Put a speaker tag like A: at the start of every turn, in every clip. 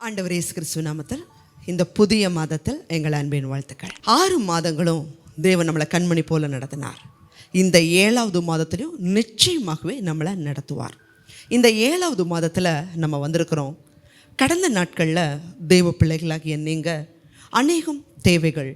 A: ஆண்டவர் இயேசு கிறிஸ்துவ நாமத்தில் இந்த புதிய மாதத்தில் எங்கள் அன்பின் வாழ்த்துக்கள். 6 மாதங்களும் தேவன் நம்மளை கண்மணி போல நடத்தினார். இந்த 7வது மாதத்திலையும் நிச்சயமாகவே நம்மளை நடத்துவார். இந்த 7வது மாதத்தில் நம்ம வந்திருக்கிறோம். கடந்த நாட்களில் தேவ பிள்ளைகளாகிய நீங்கள் அநேகம் தேவைகள்,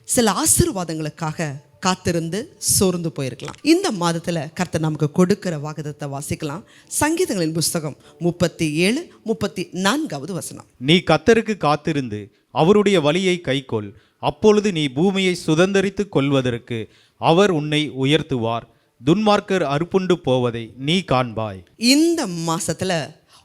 A: சில ஆசீர்வாதங்களுக்காக காத்திருந்து சோர்ந்து போயிருக்கலாம். இந்த மாதத்தில் கர்த்தர் நமக்கு கொடுக்கிற வாக்குத்தத்தத்தை வாசிக்கலாம். சங்கீதங்களின் புஸ்தகம் 37:34 வசனம்.
B: நீ கர்த்தருக்கு காத்திருந்து அவருடைய வழியை கைக்கொள், அப்பொழுது நீ பூமியை சுதந்தரித்துக் கொள்வதற்கு அவர் உன்னை உயர்த்துவார், துன்மார்க்கர் அறுப்புண்டு போவதை நீ காண்பாய். இந்த
A: மாசத்துல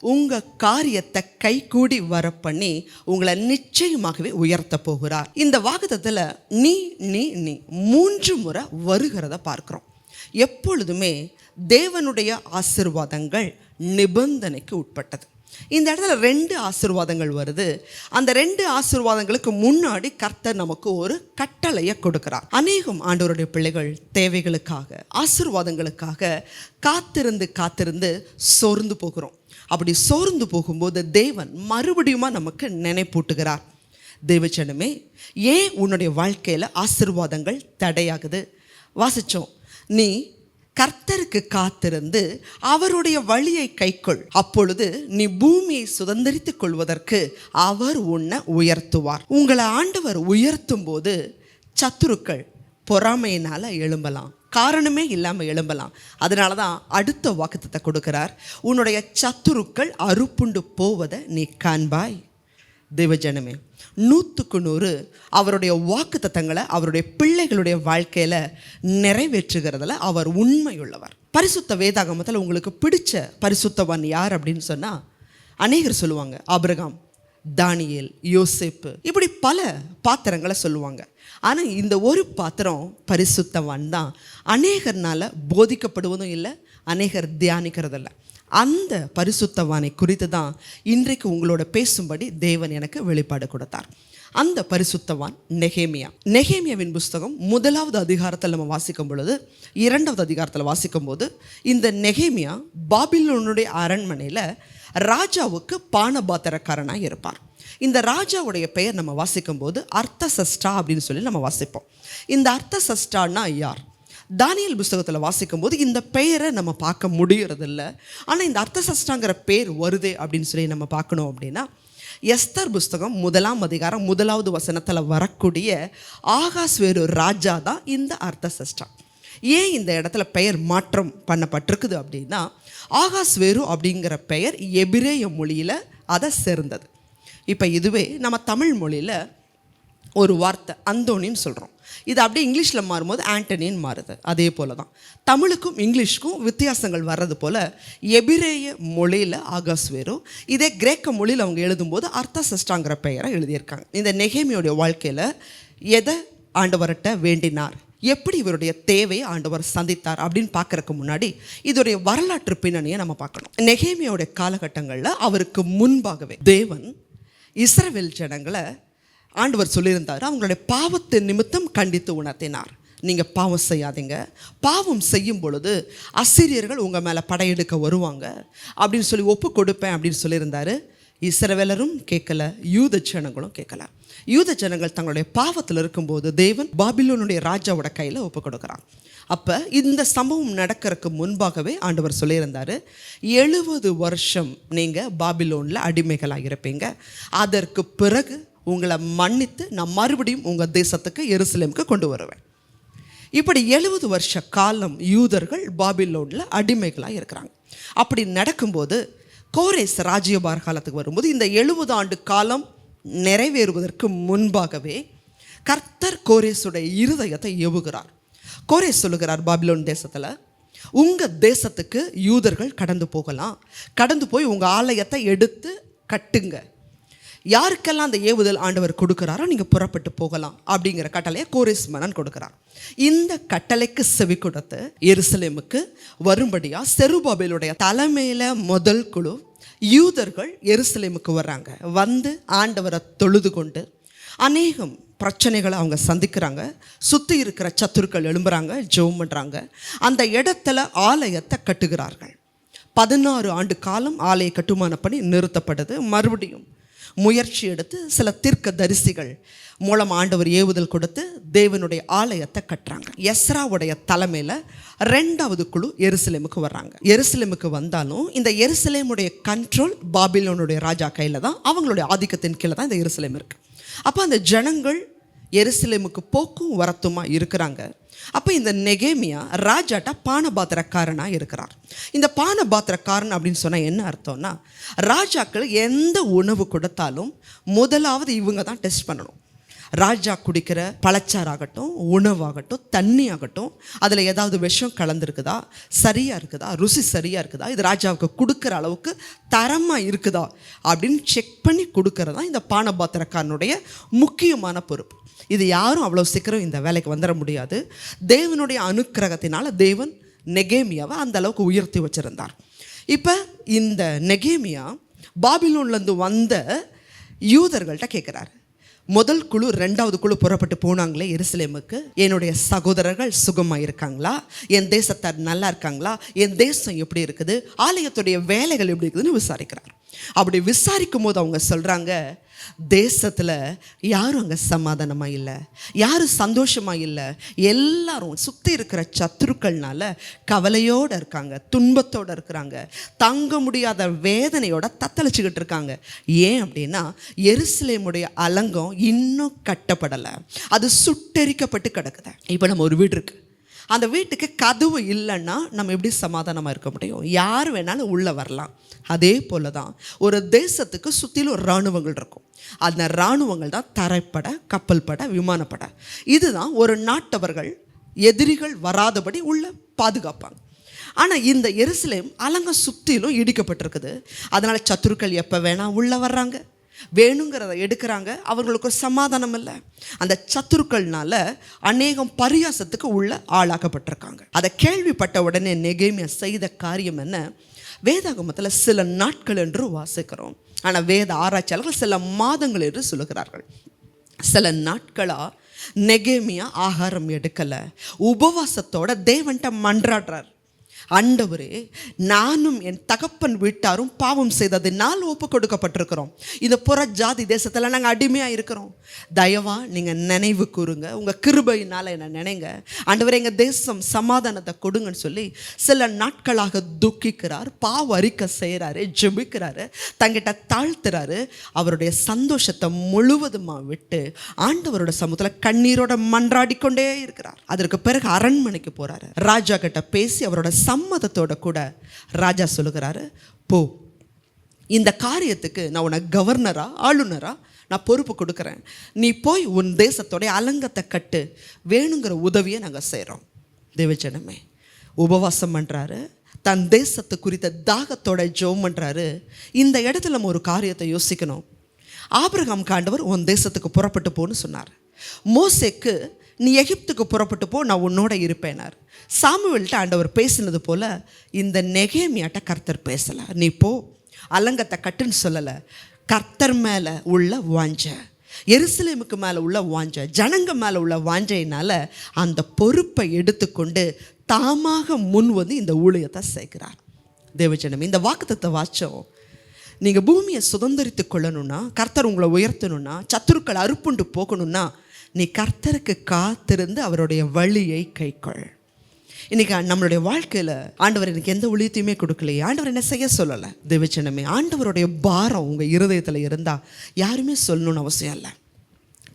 A: உங்க காரியத்தை கைகூடி வர பண்ணி உங்களை நிச்சயமாகவே உயர்த்த போகிறார். இந்த வாக்குத்தத்தத்தில் நீ நீ நீ 3 முறை வருகிறத பார்க்கிறோம். எப்பொழுதுமே தேவனுடைய ஆசீர்வாதங்கள் நிபந்தனைக்கு உட்பட்டது. இந்த இடத்துல 2 ஆசீர்வாதங்கள் வருது. அந்த 2 ஆசீர்வாதங்களுக்கு முன்னாடி கர்த்தர் நமக்கு ஒரு கட்டளையை கொடுக்கிறார். அநேகம் ஆண்டவருடைய பிள்ளைகள் தேவைகளுக்காக, ஆசீர்வாதங்களுக்காக காத்திருந்து சோர்ந்து போகிறோம். அப்படி சோர்ந்து போகும்போது தேவன் மறுபடியும் நமக்கு நினைப்பூட்டுகிறார். தேவச்சனமே, ஏன் உன்னுடைய வாழ்க்கையில் ஆசீர்வாதங்கள் தடையாகுது? வாசிச்சோம், நீ கர்த்தருக்கு காத்திருந்து அவருடைய வழியை கைக்கொள், அப்பொழுது நீ பூமியை சுதந்தரித்துக் கொள்வதற்கு அவர் உன்னை உயர்த்துவார். உங்களை ஆண்டவர் உயர்த்தும் போது சத்துருக்கள் பொறாமையினால் எழும்பலாம், காரணமே இல்லாமல் எழும்பலாம். அதனால தான் அடுத்த வாக்குத்தத்தை கொடுக்கிறார். உன்னுடைய சத்துருக்கள் அறுப்புண்டு போவதை நீ காண்பாய். தேவஜனமே, 100க்கு 100 அவருடைய வாக்குத்தத்தங்களை அவருடைய பிள்ளைகளுடைய வாழ்க்கையில் நிறைவேற்றுகிறதுல அவர் உண்மையுள்ளவர். பரிசுத்த வேதாகமத்தில் உங்களுக்கு பிடிச்ச பரிசுத்தவான் யார் அப்படின்னு சொன்னால் அநேகர் சொல்லுவாங்க, ஆபிரகாம், தானியேல், யோசேப்பு, இப்படி பல பாத்திரங்களை சொல்லுவாங்க. ஆனால் இந்த ஒரு பாத்திரம் பரிசுத்தவான் தான். அநேகர்னால போதிக்கப்படுவதும் இல்லை, அநேகர் தியானிக்கிறதில்ல. அந்த பரிசுத்தவானை குறித்து தான் இன்றைக்கு உங்களோட பேசும்படி தேவன் எனக்கு வெளிப்பாடு கொடுத்தார். அந்த பரிசுத்தவான் நெகேமியா. நெகேமியாவின் புஸ்தகம் 1வது அதிகாரத்தில் நம்ம வாசிக்கும் பொழுது, 2வது அதிகாரத்தில் வாசிக்கும் போது, இந்த நெகேமியா பாபிலோனுடைய அரண்மனையில் ராஜாவுக்கு பானபாத்திரக்காரனாக இருப்பார். இந்த ராஜாவுடைய பெயர் நம்ம வாசிக்கும் போது அர்த்தசஷ்டா அப்படின்னு சொல்லி நம்ம வாசிப்போம். இந்த அர்த்தசஷ்டான்னா யார்? தானியேல் புஸ்தகத்தில் வாசிக்கும் போது இந்த பெயரை நம்ம பார்க்க முடியறதில்ல. ஆனால் இந்த அர்த்தசஷ்டாங்கிற பேர் வருதே அப்படின்னு சொல்லி நம்ம பார்க்கணும். அப்படின்னா எஸ்தர் புஸ்தகம் 1ஆம் அதிகாரம் 1வது வசனத்தில் வரக்கூடிய ஆகாஸ்வேரு ராஜா தான் இந்த அர்த்தசஷ்டா. ஏன் இந்த இடத்துல பெயர் மாற்றம் பண்ணப்பட்டிருக்குது அப்படின்னா, ஆகாஸ்வேரு அப்படிங்கிற பெயர் எபிரேய மொழியில் அதை சேர்ந்தது. இப்போ இதுவே நம்ம தமிழ் மொழியில் ஒரு வார்த்தை அந்தோனின்னு சொல்கிறோம். இது அப்படியே இங்கிலீஷில் மாறும்போது ஆண்டனின்னு மாறுது. அதே போல் தான் தமிழுக்கும் இங்கிலீஷுக்கும் வித்தியாசங்கள் வர்றது போல் எபிரேய மொழியில் ஆகாஸ்வேரு, இதே கிரேக்க மொழியில் அவங்க எழுதும்போது அர்த்தசஷ்டாங்கிற பெயரை எழுதியிருக்காங்க. இந்த நெகேமியோடைய வாழ்க்கையில் எதை ஆண்டவர்கிட்ட வேண்டினார், எப்படி இவருடைய தேவையை ஆண்டவர் சந்தித்தார் அப்படின்னு பார்க்கறதுக்கு முன்னாடி இதோடைய வரலாற்று பின்னணியை நம்ம பார்க்கணும். நெகேமியோடைய காலகட்டங்களில் அவருக்கு முன்பாகவே தேவன் இஸ்ரவேல் ஜனங்களை ஆண்டவர் சொல்லியிருந்தார், அவங்களுடைய பாவத்தின் நிமித்தம் கண்டித்து உணர்த்தினார். நீங்கள் பாவம் செய்யாதீங்க, பாவம் செய்யும் பொழுது அசீரியர்கள் உங்கள் மேலே படையெடுக்க வருவாங்க அப்படின்னு சொல்லி ஒப்பு கொடுப்பேன் அப்படின்னு சொல்லியிருந்தார். இஸ்ரவேலரும் கேட்கல, யூத ஜனங்களும் கேட்கல. யூத ஜனங்கள் தங்களுடைய பாவத்தில் இருக்கும்போது தேவன் பாபிலோனுடைய ராஜாவோட கையில் ஒப்பு கொடுக்குறான். அப்போ இந்த சம்பவம் நடக்கிறதுக்கு முன்பாகவே ஆண்டவர் சொல்லியிருந்தார், 70 வருஷம் நீங்கள் பாபிலோனில் அடிமைகளாக இருப்பீங்க, அதற்கு பிறகு உங்களை மன்னித்து நான் மறுபடியும் உங்கள் தேசத்துக்கு எருசலேமுக்கு கொண்டு வருவேன். இப்படி 70 வருஷ காலம் யூதர்கள் பாபிலோனில் அடிமைகளாக இருக்கிறாங்க. அப்படி நடக்கும்போது கோரேஸ் ராஜ்யபார காலத்துக்கு வரும்போது இந்த 70 ஆண்டு காலம் நிறைவேறுவதற்கு முன்பாகவே கர்த்தர் கோரேஸுடைய இருதயத்தை ஏவுகிறார். கோரேஸ் சொல்லுகிறார், பாபிலோன் தேசத்தில் உங்கள் தேசத்துக்கு யூதர்கள் கடந்து போகலாம், கடந்து போய் உங்கள் ஆலயத்தை எடுத்து கட்டுங்க, யாருக்கெல்லாம் அந்த ஏவுதல் ஆண்டவர் கொடுக்குறாரோ நீங்கள் புறப்பட்டு போகலாம் அப்படிங்கிற கட்டளையை கோரேஸ் மன்னன் கொடுக்குறார். இந்த கட்டளைக்கு செவி கொடுத்து எருசலேமுக்கு வரும்படியாக செருபாபேலுடைய தலைமையில் முதல் குழு யூதர்கள் எருசலேமுக்கு வர்றாங்க. வந்து ஆண்டவரை தொழுது கொண்டு அநேகம் பிரச்சனைகளை அவங்க சந்திக்கிறாங்க. சுற்றி இருக்கிற சத்துருக்கள் எழும்புறாங்க, ஜெபம் பண்ணுறாங்க. அந்த இடத்துல ஆலயத்தை கட்டுகிறார்கள். 16 ஆண்டு காலம் ஆலய கட்டுமான பணி நிறுத்தப்படுது. மறுபடியும் முயற்சி எடுத்து சில தீர்க்க தரிசிகள் மூலம் ஆண்டவர் ஏவுதல் கொடுத்து தேவனுடைய ஆலயத்தை கட்டுறாங்க. எஸ்ராவுடைய தலைமையில் 2வது குழு எருசலேமுக்கு வர்றாங்க. எருசலேமுக்கு வந்தாலும் இந்த எருசலேமுடைய கண்ட்ரோல் பாபிலோனுடைய ராஜா கையில் தான், அவங்களுடைய ஆதிக்கத்தின் கீழே தான் இந்த எருசலேம் இருக்குது. அப்போ அந்த ஜனங்கள் எருசலேமுக்கு போக்கும் வரத்துமா இருக்கிறாங்க. அப்போ இந்த நெகேமியா ராஜாட்டா பானபாத்திரக்காரனாக இருக்கிறார். இந்த பானபாத்திரக்காரன் அப்படின்னு சொன்னால் என்ன அர்த்தம்னா, ராஜாக்கள் எந்த உணவு கொடுத்தாலும் முதலாவது இவங்க தான் டெஸ்ட் பண்ணணும். ராஜா குடிக்கிற பழச்சாறாகட்டும், உணவாகட்டும், தண்ணி ஆகட்டும், அதில் ஏதாவது விஷம் கலந்துருக்குதா, சரியாக இருக்குதா, ருசி சரியாக இருக்குதா, இது ராஜாவுக்கு கொடுக்குற அளவுக்கு தரமாக இருக்குதா அப்படின்னு செக் பண்ணி கொடுக்கறதா இந்த பானபாத்திரக்காரனுடைய முக்கியமான பொறுப்பு. இது யாரும் அவ்வளோ சீக்கிரம் இந்த வேலைக்கு வந்துட முடியாது. தேவனுடைய அனுக்கிரகத்தினால தேவன் நெகேமியாவை அந்த அளவுக்கு உயர்த்தி வச்சுருந்தார். இப்போ இந்த நெகேமியா பாபிலோன்லேருந்து வந்த யூதர்கள்ட்ட கேட்குறாரு. முதல் குழு 2வது குழு புறப்பட்டு போனாங்களே எருசலேமுக்கு, என்னுடைய சகோதரர்கள் சுகமாக இருக்காங்களா, என் தேசத்தார் நல்லா இருக்காங்களா, என் தேசம் எப்படி இருக்குது, ஆலயத்துடைய வேலைகள் எப்படி இருக்குதுன்னு விசாரிக்கிறார். அப்படி விசாரிக்கும் போது அவங்க சொல்கிறாங்க, தேசத்தில் யாரும் அங்கே சமாதானமாக இல்லை, யாரும் சந்தோஷமாக இல்லை, எல்லாரும் சுற்றி இருக்கிற சத்துருக்கள்னால கவலையோடு இருக்காங்க, துன்பத்தோடு இருக்கிறாங்க, தங்க முடியாத வேதனையோட தத்தளிச்சுக்கிட்டு இருக்காங்க. ஏன் அப்படின்னா எருசலேமுடைய அலங்கம் இன்னும் கட்டப்படலை, அது சுட்டெரிக்கப்பட்டு கிடக்குது. இப்போ நம்ம ஒரு வீடு இருக்குது, அந்த வீட்டுக்கு கதவு இல்லைன்னா நம்ம எப்படி சமாதானமாக இருக்க முடியும்? யார் வேணாலும் உள்ளே வரலாம். அதே போல தான் ஒரு தேசத்துக்கு சுற்றிலும் இராணுவங்கள் இருக்கும். அந்த இராணுவங்கள் தான் தரைப்படை, கப்பல் படை, விமானப்படை. இதுதான் ஒரு நாட்டவர்கள் எதிரிகள் வராதபடி உள்ள பாதுகாப்பாங்க. ஆனால் இந்த எருசலேம் அலங்கம் சுற்றிலும் இடிக்கப்பட்டிருக்குது. அதனால் சத்துருக்கள் எப்போ வேணால் உள்ளே வர்றாங்க, வேணுங்கிறத எடுக்கிறாங்க. அவங்களுக்கு ஒரு சமாதானம் இல்லை. அந்த சத்துருக்கள்னால அநேகம் பரியாசத்துக்கு உள்ள ஆளாக்கப்பட்டிருக்காங்க. அதை கேள்விப்பட்ட உடனே நெகேமியா செய்த காரியம் என்ன? வேதாகமத்தில் சில நாட்கள் என்று வாசிக்கிறோம், ஆனால் வேத ஆராய்ச்சியாளர்கள் சில மாதங்கள் என்று சொல்லுகிறார்கள். சில நாட்களாக நெகேமியா ஆகாரம் எடுக்கலை, உபவாசத்தோட தேவன்கிட்ட மன்றாடுறார். ஆண்டவரே, நானும் என் தகப்பன் வீட்டாரும் பாவம் செய்ததினால் ஒப்பு கொடுக்கப்பட்டிருக்கிறோம். இந்த புற ஜாதி தேசத்தில் நாங்கள் அடிமையாக இருக்கிறோம். தயவா நீங்கள் நினைவு கூறுங்க, உங்கள் கிருபையினால் என்னை நினைங்க. ஆண்டவரே, எங்கள் தேசம் சமாதானத்தை கொடுங்கன்னு சொல்லி சில நாட்களாக துக்கிக்கிறார், பாவ அறிக்கை செய்கிறாரு, ஜெபிக்கிறாரு, தங்கிட்ட தாழ்த்துறாரு. அவருடைய சந்தோஷத்தை முழுவதுமாக விட்டு ஆண்டவரோட சமூகத்தில் கண்ணீரோட மன்றாடிக்கொண்டே இருக்கிறார். அதற்கு பிறகு அரண்மனைக்கு போகிறாரு. ராஜா கிட்ட பேசி அவரோட சம்மதத்தோட கூட ராஜா சொல்லுகிறாரு, போ, இந்த காரியத்துக்கு நான் உனக்கு கவர்னரா ஆளுநரா நான் பொறுப்பு கொடுக்குறேன், நீ போய் உன் தேசத்தோடைய அலங்கத்தை கட்டு, வேணுங்கிற உதவியை நாங்கள் செய்கிறோம். தேவஜனமே, உபவாசம் பண்ணுறாரு, தன் தேசத்து குறித்த தாகத்தோட ஜெபம் பண்ணுறாரு. இந்த இடத்துல நம்ம ஒரு காரியத்தை யோசிக்கணும். ஆபிரகாம் ஆண்டவர் உன் தேசத்துக்கு புறப்பட்டு போன்னு சொன்னார். மோசேக்கு நீ எகிப்துக்கு புறப்பட்டு போ, நான் உன்னோட இருப்பேனார். சாமுவேல்கிட்ட ஆண்டவர் பேசினது போல் இந்த நெகேமியாட்ட கர்த்தர் பேசலை, நீ போ அலங்கத்தை கட்டுன்னு சொல்லலை. கர்த்தர் மேலே உள்ள வாஞ்சை, எருசலேமுக்கு மேலே உள்ள வாஞ்சை, ஜனங்க மேலே உள்ள வாஞ்சையினால் அந்த பொறுப்பை எடுத்துக்கொண்டு தாமாக முன் வந்து இந்த ஊழியத்தை சேர்க்கிறார். தேவஜனம், இந்த வாக்குத்தத்தை வாச்சோம். நீங்கள் பூமியை சுதந்திரித்து கொள்ளணும்னா, கர்த்தர் உங்களை உயர்த்தணும்னா, சத்துருக்கள் அறுப்புண்டு போகணும்னா, நீ கர்த்தருக்கு காத்திருந்து அவருடைய வழியை கைக்கொள். இன்றைக்கி நம்மளுடைய வாழ்க்கையில் ஆண்டவர் எனக்கு எந்த ஊழியத்தையுமே கொடுக்கலையே, ஆண்டவர் என்ன செய்ய சொல்லலை. தேவச்சனமே, ஆண்டவருடைய பாரம் உங்கள் இருதயத்தில் இருந்தால் யாருமே சொல்லணும்னு அவசியம் இல்லை.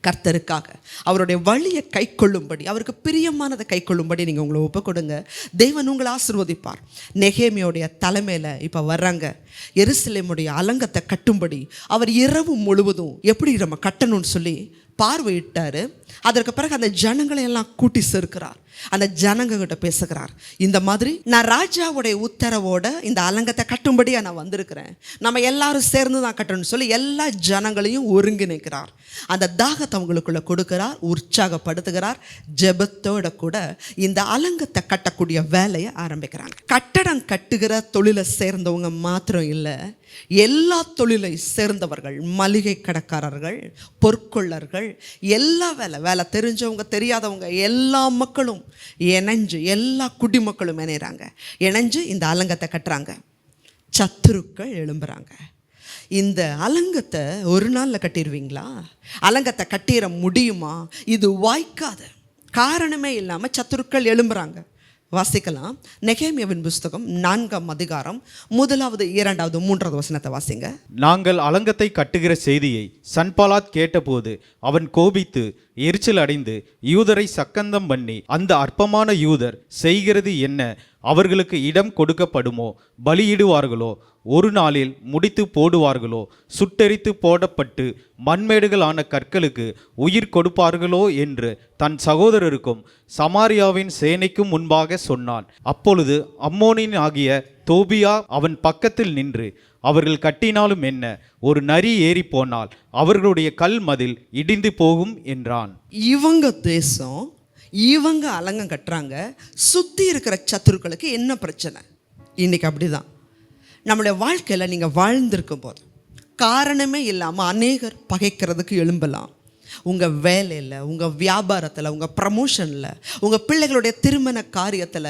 A: கர்த்தருக்காக அவருடைய வழியை கை கொள்ளும்படி, அவருக்கு பிரியமானதை கை கொள்ளும்படி நீங்கள் உங்களை ஒப்பு கொடுங்க. தேவன் உங்களை ஆசீர்வதிப்பார். நெகேமியோடைய தலைமையில் இப்போ வர்றாங்க. எருசலேமுடைய அலங்கத்தை கட்டும்படி அவர் இரவு முழுவதும் எப்படி நம்ம கட்டணும்னு சொல்லி பார்வையிட்டார். அதற்கு பிறகு அந்த ஜனங்களை எல்லாம் கூட்டி சேர்க்கிறார். அந்த ஜனங்ககிட்ட பேசுகிறார். இந்த மாதிரி நான் ராஜாவுடைய உத்தரவோட இந்த அலங்கத்தை கட்டும்படியாக நான் வந்திருக்கிறேன், நம்ம எல்லாரும் சேர்ந்து தான் கட்டணும்னு சொல்லி எல்லா ஜனங்களையும் ஒருங்கிணைக்கிறார். அந்த தாகத்தை அவங்களுக்குள்ள கொடுக்கிறார், உற்சாகப்படுத்துகிறார். ஜெபத்தோட கூட இந்த அலங்கத்தை கட்டக்கூடிய வேலையை ஆரம்பிக்கிறாங்க. கட்டடம் கட்டுகிற தொழிலை சேர்ந்தவங்க மாத்திரம் இல்லை, எல்லா தொழிலை சேர்ந்தவர்கள், மளிகை கடைக்காரர்கள், பொற்கொள்ளர்கள், எல்லா வேலை தெரிஞ்சவங்க தெரியாதவங்க எல்லா மக்களும் இணைஞ்சு, எல்லா குடிமக்களும் இணைகிறாங்க. இணைஞ்சு இந்த அலங்கத்தை கட்டுறாங்க. சத்துருக்கள் எழும்புறாங்க. இந்த அலங்கத்தை ஒரு நாளில் கட்டிடுவீங்களா? அலங்கத்தை கட்டிட முடியுமா? இது வாய்க்காது. காரணமே இல்லாமல் சத்துருக்கள் எழும்புறாங்க. வாசிக்கலாம். நெகேமியாவின் புஸ்தகம் 4ஆம் அதிகாரம் 1, 2, 3 வசனத்தை வாசிங்க.
B: நாங்கள் அலங்கத்தை கட்டுகிற செய்தியை சன்பலாத் கேட்டபோது அவன் கோபித்து எரிச்சல் அடைந்து யூதரை சக்கந்தம் பண்ணி, அந்த அற்பமான யூதர் செய்கிறது என்ன? அவர்களுக்கு இடம் கொடுக்கப்படுமோ? பலியிடுவார்களோ? ஒரு நாளில் முடித்து போடுவார்களோ? சுட்டெரித்து போடப்பட்டு மண்மேடுகளான கற்களுக்கு உயிர் கொடுப்பார்களோ என்று தன் சகோதரருக்கும் சமாரியாவின் சேனைக்கும் முன்பாக சொன்னான். அப்பொழுது அம்மோனின் ஆகிய தோபியா அவன் பக்கத்தில் நின்று, அவர்கள் கட்டினாலும் என்ன, ஒரு நரி ஏறி போனால் அவர்களுடைய கல் மதில் இடிந்து போகும் என்றான்.
A: இவங்க தேசம், இவங்க அலங்கம் கட்டுறாங்க. சுற்றி இருக்கிற சத்துருக்களுக்கு என்ன பிரச்சனை? இன்னைக்கு அப்படிதான் நம்மளுடைய வாழ்க்கையில் நீங்கள் வாழ்ந்திருக்கும் போது காரணமே இல்லாமல் அநேகர் பகைக்கிறதுக்கு எழும்பலாம். உங்கள் வேலையில், உங்கள் வியாபாரத்தில், உங்கள் ப்ரமோஷனில், உங்கள் பிள்ளைகளுடைய திருமண காரியத்தில்,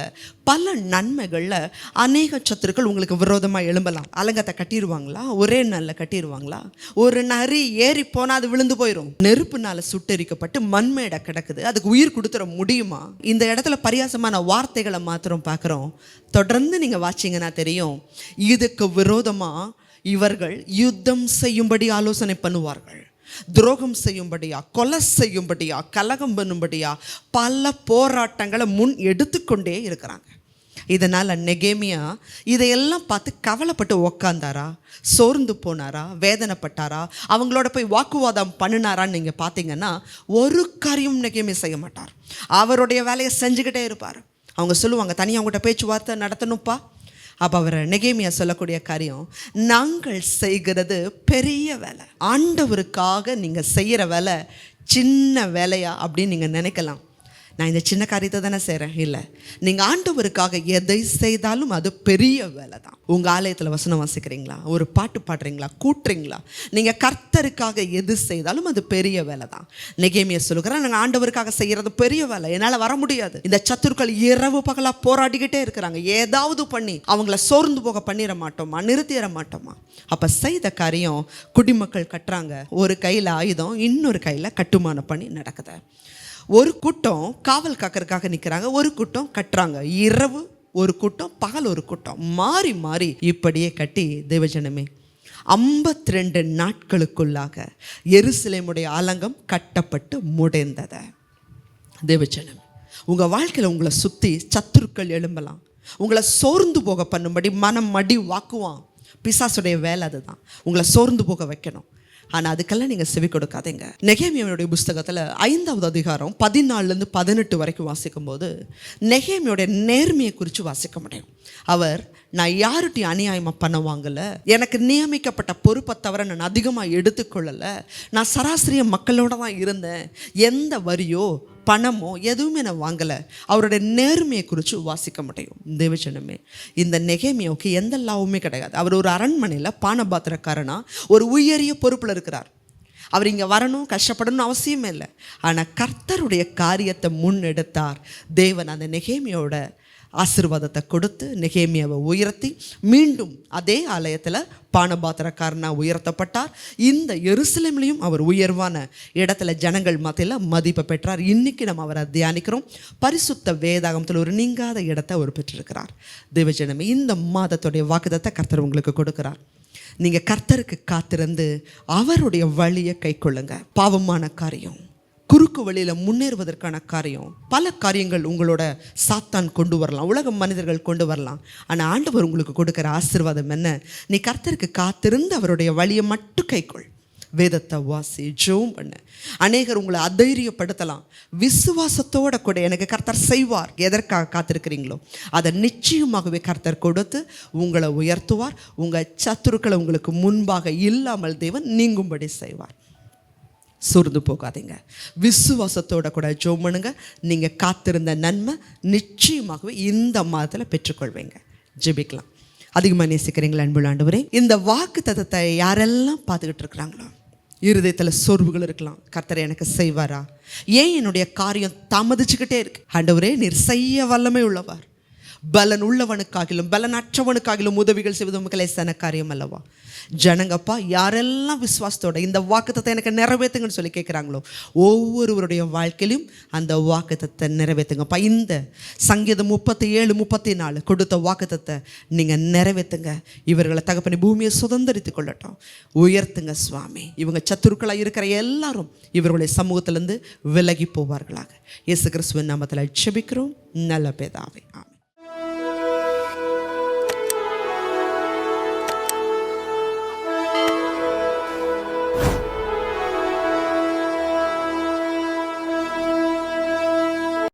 A: பல நன்மைகளில் அநேக சத்துருக்கள் உங்களுக்கு விரோதமாக எழும்பலாம். அலங்கத்தை கட்டிடுவாங்களா? ஒரே நாளில் கட்டிடுவாங்களா? ஒரு நரி ஏறி போனால் அது விழுந்து போயிடும். நெருப்புனால சுட்டெரிக்கப்பட்டு மண்மேடை கிடக்குது. அதுக்கு உயிர் கொடுத்துட முடியுமா? இந்த இடத்துல பரியாசமான வார்த்தைகளை மாத்திரம் பார்க்குறோம். தொடர்ந்து நீங்கள் வாட்சிங்கன்னா தெரியும். இதுக்கு விரோதமாக இவர்கள் யுத்தம் செய்யும்படி ஆலோசனை பண்ணுவார்கள். துரோகம் செய்யும்படியா, கொலை செய்யும்படியா, கலகம் பண்ணும்படியா பல போராட்டங்களை முன் எடுத்துக்கொண்டே இருக்கிறாங்க. இதனால் நெகேமியா இதையெல்லாம் பார்த்து கவலைப்பட்டு உக்காந்தாரா? சோர்ந்து போனாரா? வேதனைப்பட்டாரா? அவங்களோட போய் வாக்குவாதம் பண்ணினாரான்னு நீங்கள் பார்த்தீங்கன்னா ஒரு காரியம் நெகேமியா செய்ய மாட்டார். அவருடைய வேலையை செஞ்சுக்கிட்டே இருப்பார். அவங்க சொல்லுவாங்க, தனியாக அவங்ககிட்ட பேச்சுவார்த்தை நடத்தணும்ப்பா. அப்போ அவர் நெகேமியா சொல்லக்கூடிய காரியம், நாங்கள் செய்கிறது பெரிய வேலை. ஆண்டவருக்காக நீங்கள் செய்கிற வேலை சின்ன வேலையா அப்படின்னு நீங்கள் நினைக்கலாம். நான் இந்த சின்ன காரியத்தை தானே செய்கிறேன். இல்லை, நீங்கள் ஆண்டவருக்காக எதை செய்தாலும் அது பெரிய வேலை தான். உங்கள் ஆலயத்தில் வசனம் வாசிக்கிறீங்களா? ஒரு பாட்டு பாடுறீங்களா? கூட்டுறீங்களா? நீங்கள் கர்த்தருக்காக எது செய்தாலும் அது பெரிய வேலை தான். நெகேமியா சொல்லுகிறேன், நாங்கள் ஆண்டவருக்காக செய்கிறது பெரிய வேலை, என்னால் வர முடியாது. இந்த சத்துருக்கள் இரவு பகலாக போராடிக்கிட்டே இருக்கிறாங்க. ஏதாவது பண்ணி அவங்கள சோர்ந்து போக பண்ணிட மாட்டோமா? நிறுத்திட மாட்டோமா? அப்போ செய்த காரியம், குடிமக்கள் கட்டுறாங்க. ஒரு கையில் ஆயுதம், இன்னொரு கையில் கட்டுமான பணி நடக்குது. ஒரு கூட்டம் காவல் காக்கறதுக்காக நிற்கிறாங்க, ஒரு கூட்டம் கட்டுறாங்க. இரவு ஒரு கூட்டம், பகல் ஒரு கூட்டம், மாறி மாறி இப்படியே கட்டி தேவஜனமே 52 நாட்களுக்குள்ளாக எருசலேமுடைய அலங்கம் கட்டப்பட்டு முடிந்தது. தேவஜனம், உங்கள் வாழ்க்கையில் உங்களை சுற்றி சத்துருக்கள் எழும்பலாம். உங்களை சோர்ந்து போக பண்ணும்படி மனம் மடி வாக்குவான். பிசாசுடைய வேலை அதுதான், உங்களை சோர்ந்து போக வைக்கணும். ஆனால் அதுக்கெல்லாம் நீங்கள் செவி கொடுக்காதீங்க. நெகேமியாவுடைய புஸ்தகத்தில் 5ஆவது அதிகாரம் 14 18 வரைக்கும் வாசிக்கும் போது நெகேமியோடைய நேர்மையை குறித்து வாசிக்க முடியும். அவர், நான் யார்கிட்டையும் அநியாயமாக பண்ண வாங்கலை, எனக்கு நியமிக்கப்பட்ட பொறுப்பை தவிர நான் அதிகமாக எடுத்துக்கொள்ளலை, நான் சராசரிய மக்களோட தான் இருந்தேன், எந்த வரியோ பணமோ எதுவுமே நான் வாங்கலை. அவருடைய நேர்மையை குறித்து வாசிக்க முடியும். தேவஜனமே, இந்த நெகேமியாவுக்கு எந்த லாபமே கிடையாது. அவர் ஒரு அரண்மனையில் பானபாத்திரக்காரனா ஒரு உயரிய பொறுப்பில் இருக்கிறார். அவர் இங்கே வரணும், கஷ்டப்படணும்னு அவசியமே இல்லை. ஆனால் கர்த்தருடைய காரியத்தை முன்னெடுத்தார். தேவன் அந்த நெகேமியாவோட ஆசீர்வாதத்தை கொடுத்து நெகேமியாவை உயர்த்தி மீண்டும் அதே ஆலயத்தில் பானபாத்திரக்காரனாக உயர்த்தப்பட்டார். இந்த எருசலேம்லையும் அவர் உயர்வான இடத்துல ஜனங்கள் மத்தியில் மதிப்பை பெற்றார். இன்றைக்கி நம்ம அவரை தியானிக்கிறோம். பரிசுத்த வேதாகமத்தில் ஒரு நீங்காத இடத்தை அவர் பெற்றிருக்கிறார். தேவஜனமே, இந்த மாதத்துடைய வாக்குத்தத்தை கர்த்தர் உங்களுக்கு கொடுக்கிறார். நீங்கள் கர்த்தருக்கு காத்திருந்து அவருடைய வழியை கை கொள்ளுங்க. பாவமான காரியம், குறுக்கு வழியில் முன்னேறுவதற்கான காரியம், பல காரியங்கள் உங்களோட சாத்தான் கொண்டு வரலாம், உலக மனிதர்கள் கொண்டு வரலாம். ஆனால் ஆண்டவர் உங்களுக்கு கொடுக்குற ஆசீர்வாதம் என்ன? நீ கர்த்தருக்கு காத்திருந்து அவருடைய வழியை மட்டும் கைக்கொள். வேதத்தை வாசி, ஜெபம் பண்ணு. அநேகர் உங்களை அதைரியப்படுத்தலாம். விசுவாசத்தோட கூட எனக்கு கர்த்தர் செய்வார். எதற்காக காத்திருக்கிறீங்களோ அதை நிச்சயமாகவே கர்த்தர் கொடுத்து உங்களை உயர்த்துவார். உங்கள் சத்துருக்களை உங்களுக்கு முன்பாக இல்லாமல் தேவன் நீங்கும்படி செய்வார். சோர்ந்து போகாதீங்க. விசுவாசத்தோட கூட ஜெபம் பண்ணுங்க. நீங்கள் காத்திருந்த நன்மை நிச்சயமாகவே இந்த மாதத்தில் பெற்றுக்கொள்வீங்க. ஜெபிக்கலாம். அதிகமாக நேசிக்கிறீங்களா அன்புள்ள ஆண்டவரே? இந்த வாக்குத்தத்தத்தை யாரெல்லாம் பார்த்துக்கிட்டு இருக்கிறாங்களோ, இருதயத்தில் சோர்வுகள் இருக்கலாம். கர்த்தர் எனக்கு செய்வாரா? ஏன் என்னுடைய காரியம் தாமதிச்சுக்கிட்டே இருக்கு? ஆண்டவரே, நீர் செய்ய வல்லமை உள்ளவர். பலன் உள்ளவனுக்காகிலும் பலனற்றவனுக்காகிலும் உதவிகள் செய்வது உமக்கு லேசான காரியம் அல்லவா? ஜனங்கப்பா யாரெல்லாம் விசுவாசத்தோட இந்த வாக்குத்தத்தை எனக்கு நிறைவேற்றுங்கன்னு சொல்லி கேட்குறாங்களோ ஒவ்வொருவருடைய வாழ்க்கையிலும் அந்த வாக்குத்தத்தை நிறைவேற்றுங்கப்பா. இந்த சங்கீதம் 37-34 கொடுத்த வாக்குத்தத்தை நீங்கள் நிறைவேற்றுங்க. இவர்களை தகப்பனே பூமியை சுதந்திரித்து கொள்ளட்டும். உயர்த்துங்க சுவாமி. இவங்க சத்துருக்களாக இருக்கிற எல்லாரும் இவர்களுடைய சமூகத்திலிருந்து விலகி போவார்களாக. இயேசு கிறிஸ்துவின் நாமத்தில் ஜெபிக்கிறோம் நல்ல பிதாவே. ஆமென்.